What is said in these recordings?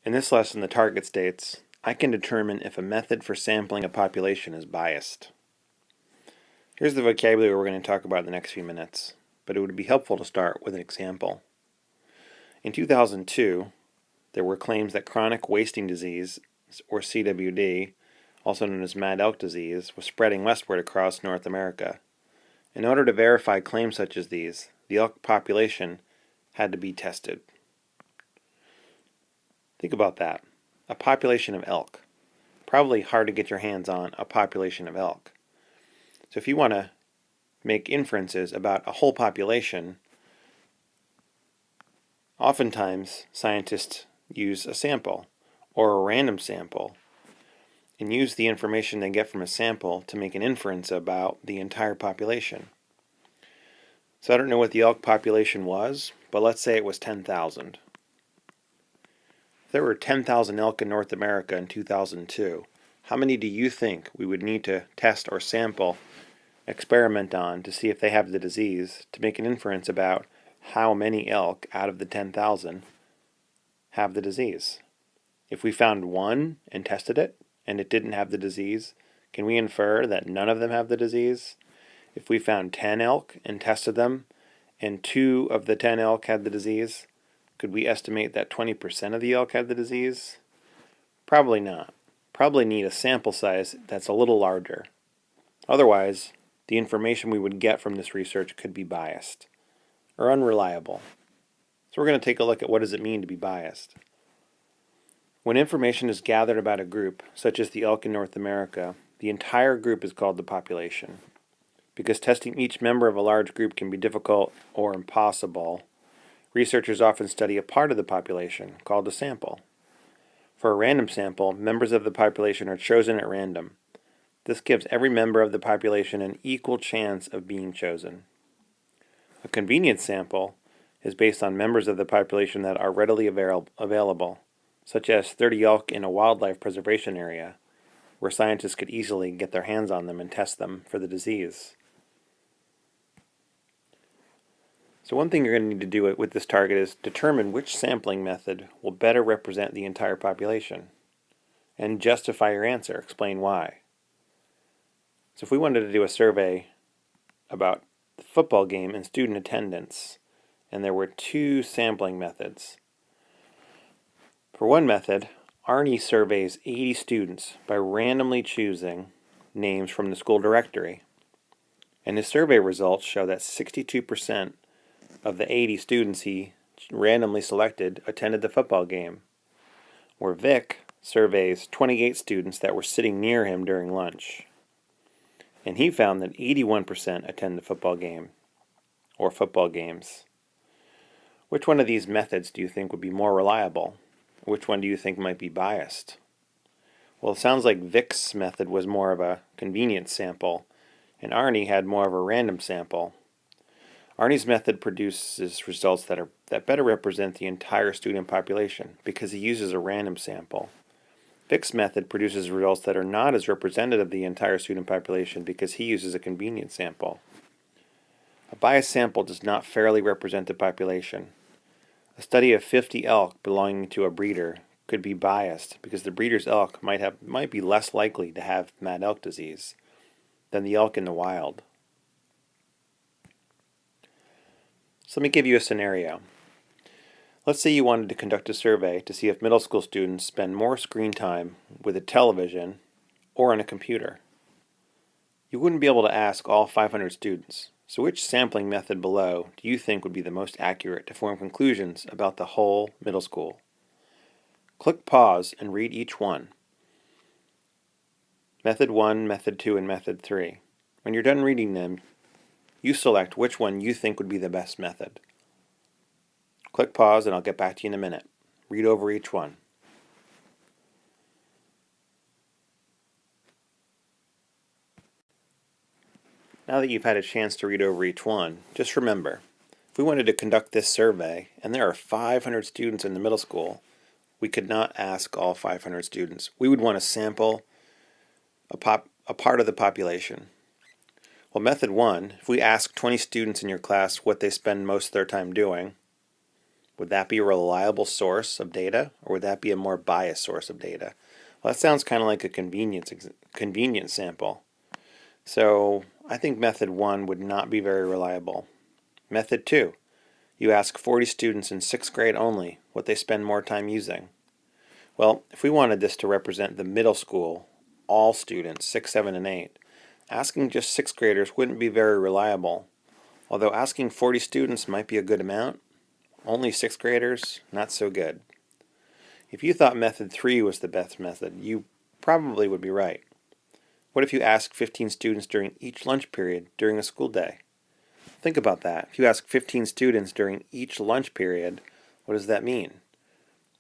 In this lesson, the target states, I can determine if a method for sampling a population is biased. Here's the vocabulary we're going to talk about in the next few minutes, but it would be helpful to start with an example. In 2002, there were claims that chronic wasting disease, or CWD, also known as mad elk disease, was spreading westward across North America. In order to verify claims such as these, the elk population had to be tested. Think about that. A population of elk. Probably hard to get your hands on a population of elk. So if you want to make inferences about a whole population, oftentimes scientists use a sample or a random sample and use the information they get from a sample to make an inference about the entire population. So I don't know what the elk population was, but let's say it was 10,000. If there were 10,000 elk in North America in 2002, how many do you think we would need to test or sample, experiment on to see if they have the disease, to make an inference about how many elk out of the 10,000 have the disease? If we found one and tested it, and it didn't have the disease, can we infer that none of them have the disease? If we found 10 elk and tested them, and 2 of the 10 elk had the disease, could we estimate that 20% of the elk had the disease? Probably not. Probably need a sample size that's a little larger. Otherwise, the information we would get from this research could be biased or unreliable. So we're going to take a look at what does it mean to be biased. When information is gathered about a group, such as the elk in North America, the entire group is called the population. Because testing each member of a large group can be difficult or impossible, researchers often study a part of the population, called a sample. For a random sample, members of the population are chosen at random. This gives every member of the population an equal chance of being chosen. A convenience sample is based on members of the population that are readily available, such as 30 elk in a wildlife preservation area, where scientists could easily get their hands on them and test them for the disease. So one thing you're going to need to do with this target is determine which sampling method will better represent the entire population, and justify your answer, explain why. So if we wanted to do a survey about the football game and student attendance, and there were 2 sampling methods. For one method, Arnie surveys 80 students by randomly choosing names from the school directory. And his survey results show that 62% of the 80 students he randomly selected attended the football game, where Vic surveys 28 students that were sitting near him during lunch. And he found that 81% attend the football game, or football games. Which one of these methods do you think would be more reliable? Which one do you think might be biased? Well, it sounds like Vic's method was more of a convenience sample, and Arnie had more of a random sample. Arnie's method produces results that better represent the entire student population because he uses a random sample. Vic's method produces results that are not as representative of the entire student population because he uses a convenience sample. A biased sample does not fairly represent the population. A study of 50 elk belonging to a breeder could be biased because the breeder's elk might be less likely to have mad elk disease than the elk in the wild. So let me give you a scenario. Let's say you wanted to conduct a survey to see if middle school students spend more screen time with a television or on a computer. You wouldn't be able to ask all 500 students. So which sampling method below do you think would be the most accurate to form conclusions about the whole middle school? Click pause and read each one. Method 1, Method 2, and Method 3. When you're done reading them, you select which one you think would be the best method. Click pause and I'll get back to you in a minute. Read over each one. Now that you've had a chance to read over each one, just remember, if we wanted to conduct this survey, and there are 500 students in the middle school, we could not ask all 500 students. We would want to sample a part of the population. Well, method 1, if we ask 20 students in your class what they spend most of their time doing, Would that be a reliable source of data, or would that be a more biased source of data? Well, that sounds kind of like a convenience sample. So I think method 1 would not be very reliable. Method 2, you ask 40 students in 6th grade only what they spend more time using. Well, if we wanted this to represent the middle school, all students, 6, 7, and 8, asking just 6th graders wouldn't be very reliable. Although asking 40 students might be a good amount, only 6th graders, not so good. If you thought method 3 was the best method, you probably would be right. What if you ask 15 students during each lunch period during a school day? Think about that. If you ask 15 students during each lunch period, what does that mean?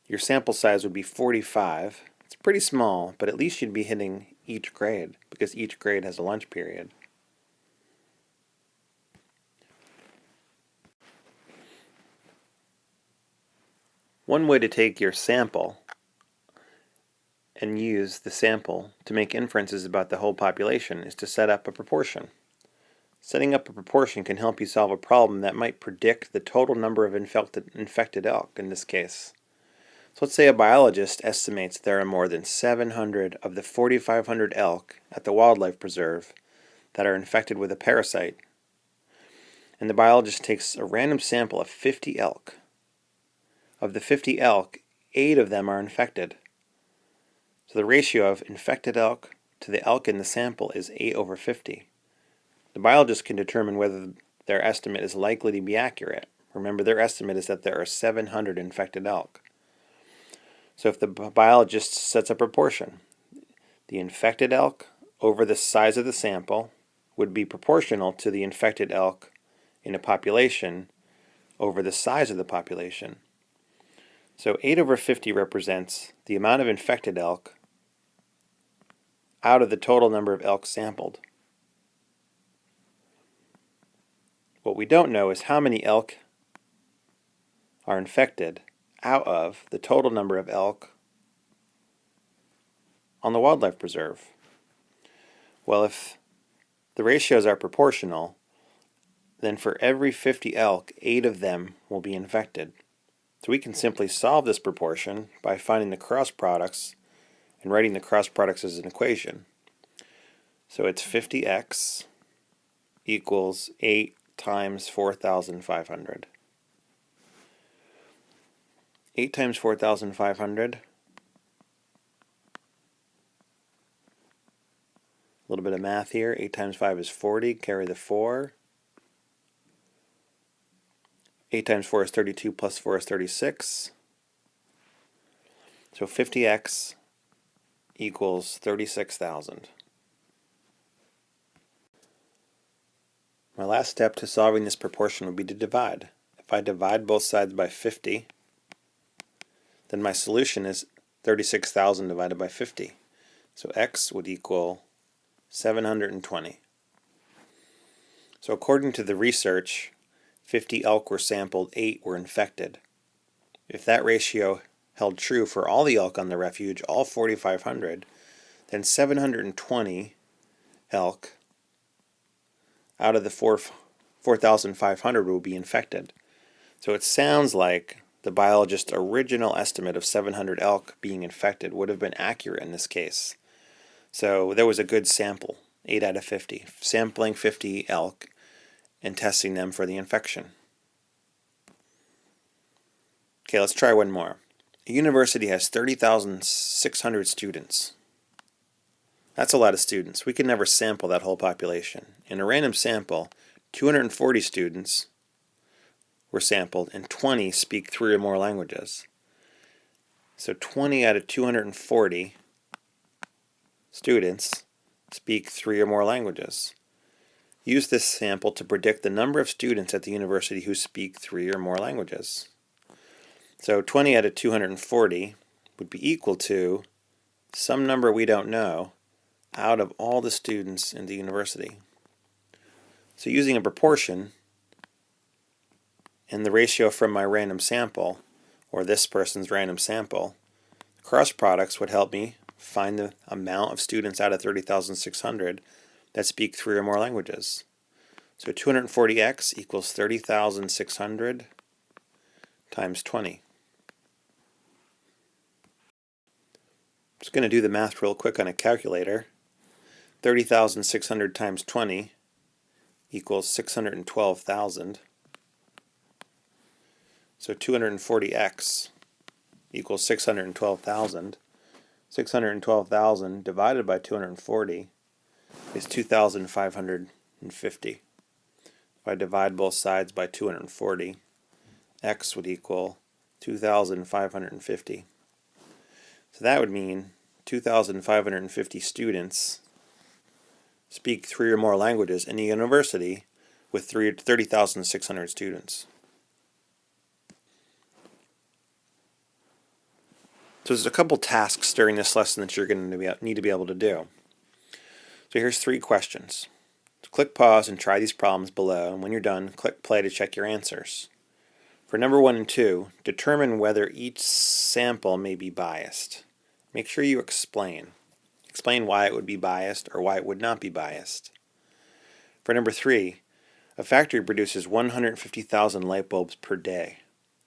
Your sample size would be 45. It's pretty small, but at least you'd be hitting each grade, because each grade has a lunch period. One way to take your sample and use the sample to make inferences about the whole population is to set up a proportion. Setting up a proportion can help you solve a problem that might predict the total number of infected elk in this case. So let's say a biologist estimates there are more than 700 of the 4,500 elk at the wildlife preserve that are infected with a parasite. And the biologist takes a random sample of 50 elk. Of the 50 elk, 8 of them are infected. So the ratio of infected elk to the elk in the sample is 8/50. The biologist can determine whether their estimate is likely to be accurate. Remember, their estimate is that there are 700 infected elk. So if the biologist sets a proportion, the infected elk over the size of the sample would be proportional to the infected elk in a population over the size of the population. So 8/50 represents the amount of infected elk out of the total number of elk sampled. What we don't know is how many elk are infected out of the total number of elk on the wildlife preserve. Well, if the ratios are proportional, then for every 50 elk, 8 of them will be infected. So we can simply solve this proportion by finding the cross products and writing the cross products as an equation. So it's 50x equals 8 times 4,500. 8 times 4,500. A little bit of math here. 8 times 5 is 40. Carry the 4. 8 times 4 is 32 plus 4 is 36. So 50x equals 36,000. My last step to solving this proportion would be to divide. If I divide both sides by 50, then my solution is 36,000 divided by 50. So x would equal 720. So according to the research, 50 elk were sampled, 8 were infected. If that ratio held true for all the elk on the refuge, all 4,500, then 720 elk out of the 4,500 will be infected. So it sounds like the biologist's original estimate of 700 elk being infected would have been accurate in this case. So there was a good sample, 8 out of 50, sampling 50 elk and testing them for the infection. Okay, let's try one more. A university has 30,600 students. That's a lot of students. We can never sample that whole population. In a random sample, 240 students were sampled and 20 speak 3 or more languages. So 20 out of 240 students speak 3 or more languages. Use this sample to predict the number of students at the university who speak 3 or more languages. So 20 out of 240 would be equal to some number we don't know out of all the students in the university. So using a proportion and the ratio from my random sample, or this person's random sample, cross products would help me find the amount of students out of 30,600 that speak 3 or more languages. So 240x equals 30,600 times 20. Just going to do the math real quick on a calculator. 30,600 times 20 equals 612,000. So 240x equals 612,000. 612,000 divided by 240 is 2,550. If I divide both sides by 240, x would equal 2,550. So that would mean 2,550 students speak 3 or more languages in a university with 30,600 students. So there's a couple tasks during this lesson that you're going to need to be able to do. So here's 3 questions. So click pause and try these problems below, and when you're done, click play to check your answers. For number 1 and 2, determine whether each sample may be biased. Make sure you explain. Explain why it would be biased or why it would not be biased. For number 3, a factory produces 150,000 light bulbs per day.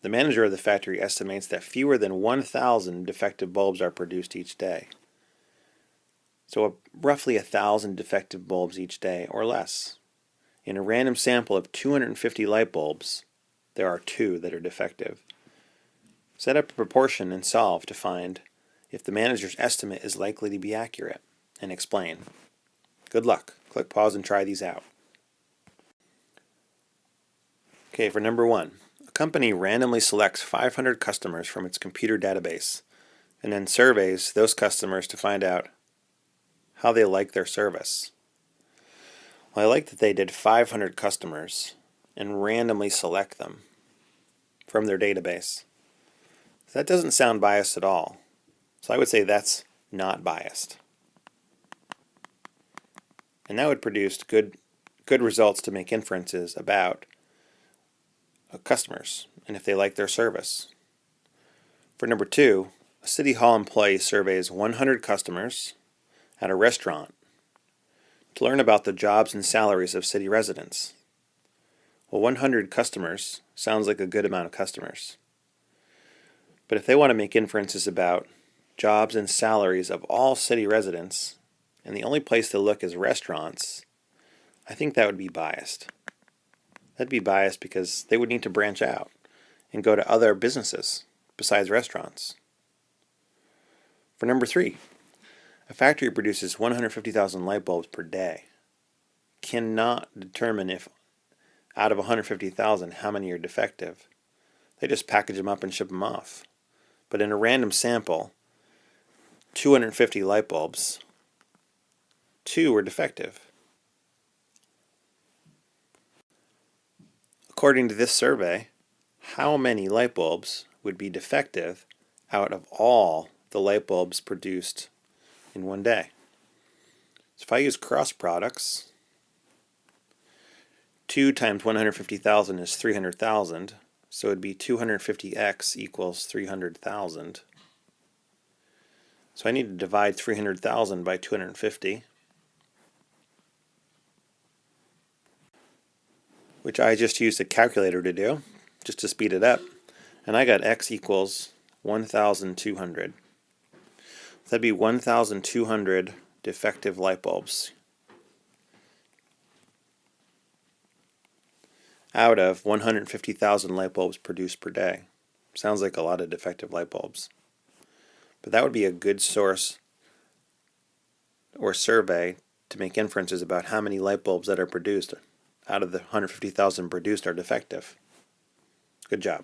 The manager of the factory estimates that fewer than 1,000 defective bulbs are produced each day. So roughly 1,000 defective bulbs each day or less. In a random sample of 250 light bulbs, there are 2 that are defective. Set up a proportion and solve to find if the manager's estimate is likely to be accurate, and explain. Good luck. Click pause and try these out. Okay, for number 1, a company randomly selects 500 customers from its computer database and then surveys those customers to find out how they like their service. Well, I like that they did 500 customers and randomly select them from their database. That doesn't sound biased at all. So I would say that's not biased. And that would produce good results to make inferences about customers and if they like their service. For number 2, a City Hall employee surveys 100 customers at a restaurant to learn about the jobs and salaries of city residents. Well, 100 customers sounds like a good amount of customers. But if they want to make inferences about jobs and salaries of all city residents, and the only place to look is restaurants, I think that would be biased. That'd be biased because they would need to branch out and go to other businesses besides restaurants. For number 3, a factory produces 150,000 light bulbs per day. Cannot determine if out of 150,000 how many are defective. They just package them up and ship them off. But in a random sample, 250 light bulbs, 2 were defective. According to this survey, how many light bulbs would be defective out of all the light bulbs produced in one day? So if I use cross products, 2 times 150,000 is 300,000, so it would be 250x equals 300,000. So I need to divide 300,000 by 250, which I just used a calculator to do, just to speed it up. And I got x equals 1,200. That'd be 1,200 defective light bulbs out of 150,000 light bulbs produced per day. Sounds like a lot of defective light bulbs. But that would be a good source or survey to make inferences about how many light bulbs that are produced out of the 150,000 produced are defective. Good job.